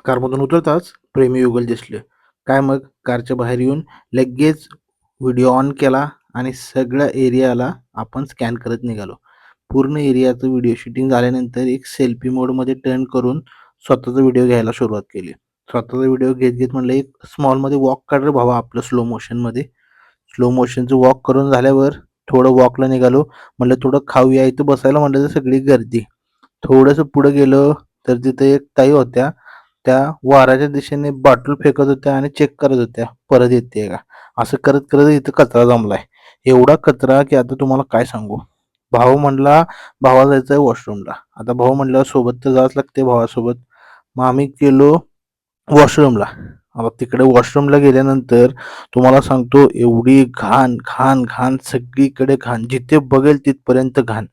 कारमधून उतरताच प्रेमी युगल दिसले. काय मग कारच्या बाहेर येऊन लगेच व्हिडिओ ऑन केला आणि सगळ्या एरियाला आपण स्कॅन करत निघालो. पूर्ण एरियाचं व्हिडिओ शूटिंग झाल्यानंतर एक सेल्फी मोडमध्ये टर्न करून स्वतःचा व्हिडिओ घ्यायला सुरुवात केली. स्वतःचा व्हिडिओ घेत घेत म्हणलं एक स्मॉलमध्ये वॉक काढ रे भावा आपलं स्लो मोशनमध्ये. स्लो मोशनचं वॉक करून झाल्यावर थोडं वॉकला निघालो. म्हणलं थोडं खाऊया. इथं बसायला म्हणलं तर सगळी गर्दी. थोडंसं पुढं गेलो तर तिथे एक ताई होत्या. त्या वाऱ्याच्या दिशेने बॉटल फेकत होत्या आणि चेक करत होत्या परत येते का. असं करत करत इथं कचरा जमलाय. एवढा कचरा की आता तुम्हाला काय सांगू. भाऊ म्हणला भावाला जायचंय वॉशरूमला. आता भाऊ म्हणल्यावर सोबत तर जावंच लागते भावासोबत. मग आम्ही गेलो वॉशरूमला. आता तिकडे वॉशरूमला गेल्यानंतर तुम्हाला सांगतो एवढी घाण घाण घाण सगळीकडे घाण. जिथे बघेल तिथपर्यंत घाण.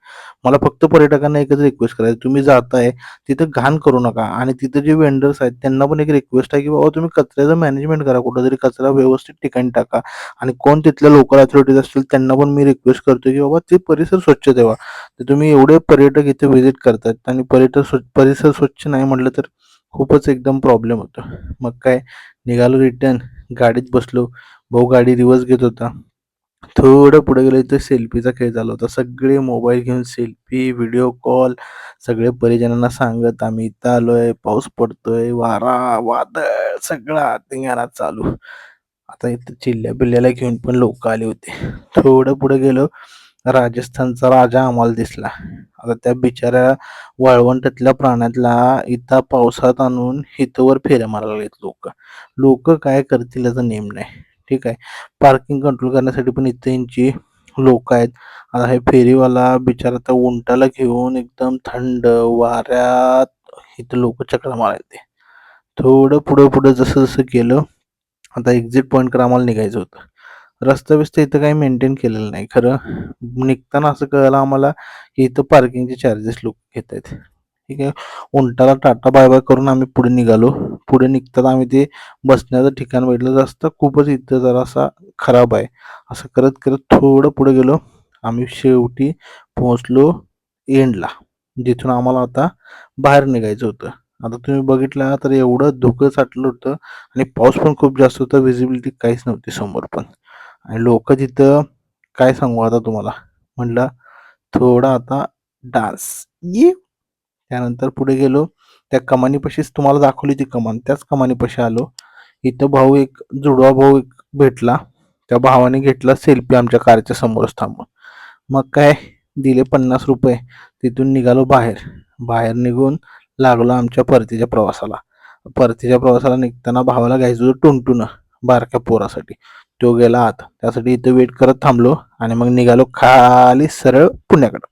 मला फक्त पर्यटकांना एकच रिक्वेस्ट करायची, तुम्ही जाताय तिथं घाण करू नका. आणि तिथं जे वेंडर्स आहेत त्यांना पण एक रिक्वेस्ट आहे की बाबा तुम्ही कचऱ्याचं मॅनेजमेंट करा, कुठंतरी कचरा व्यवस्थित ठिकाणी टाका. आणि कोण तिथल्या लोकल अथॉरिटीज असतील त्यांना पण मी रिक्वेस्ट करतो की बाबा ते परिसर स्वच्छ ठेवा. तर तुम्ही एवढे पर्यटक इथे व्हिजिट करतात आणि परिसर स्वच्छ नाही म्हटलं तर खूपच एकदम प्रॉब्लेम होतो. मग काय निघालो रिटर्न. गाडीत बसलो. भाऊ गाडी रिव्हर्स घेत होता. थोडं पुढे गेलं तर सेल्फीचा खेळ चालू होता. सगळे मोबाईल घेऊन सेल्फी, व्हिडिओ कॉल. सगळे परिजनांना सांगत आम्ही इथं आलोय, पाऊस पडतोय, वारा, वादळ सगळा धिंगाणा चालू. आता इथं चिल्ल्या पिल्ल्याला घेऊन पण लोक आले होते. थोडं पुढे गेलो. राजस्थानचा राजा आम्हाला दिसला. आता त्या बिचाऱ्या वाळवंटातल्या प्राण्यातला इथं पावसात आणून हितवर फेऱ्या मारायला लागलेत लोक. लोक काय करतील याचा नेम नाही. ठीक आहे. पार्किंग कंट्रोल करण्यासाठी पण इथे यांची लोक आहेत. आता हे फेरीवाला बिचारा त्या उंटाला घेऊन एकदम थंड वाऱ्यात इथं लोक चक्र मारायचे. थोडं पुढं पुढं जसं जसं गेलं. आता एक्झिट पॉईंटकडे आम्हाला निघायचं होतं. रस्ता बिस्ता इथं काही मेंटेन केलेलं नाही. खरं निघताना असं कळलं आम्हाला की इथं पार्किंगचे चार्जेस लोक घेत आहेत. ठीक आहे. उंटाला टाटा बाय बाय करून आम्ही पुढे निघालो. पुढे निघताना आम्ही ते बसण्याचं ठिकाण बघितलं. रस्ता खूपच इथं जरासा खराब आहे. असं करत करत थोडं पुढे गेलो. आम्ही शेवटी पोहोचलो एंडला, जिथून आम्हाला आता बाहेर निघायचं होतं. आता तुम्ही बघितलं तर एवढं धुकं साठलं होतं आणि पाऊस पण खूप जास्त होता. व्हिजिबिलिटी काहीच नव्हती समोर पण. आणि लोक तिथं काय सांगू आता तुम्हाला. म्हटलं थोडा आता डान्स ये. त्यानंतर पुढे गेलो. त्या कमानीपाशीच तुम्हाला दाखवली ती कमान, त्याच कमानीपाशी आलो. इथं भाऊ एक जुडवा भाऊ एक भेटला. त्या भावाने घेतला सेल्फी आमच्या कारच्या समोरच थांबून. मग काय दिले 50 रुपये. तिथून निघालो बाहेर. बाहेर निघून लागलो आमच्या परतीच्या प्रवासाला. परतीच्या प्रवासाला निघताना भावाला घ्यायचं होतं टुनटुन बारक्या पोरासाठी. तो गेला आत. त्यासाठी इथं वेट करत थांबलो आणि मग निघालो खाली सरळ पुण्याकडं.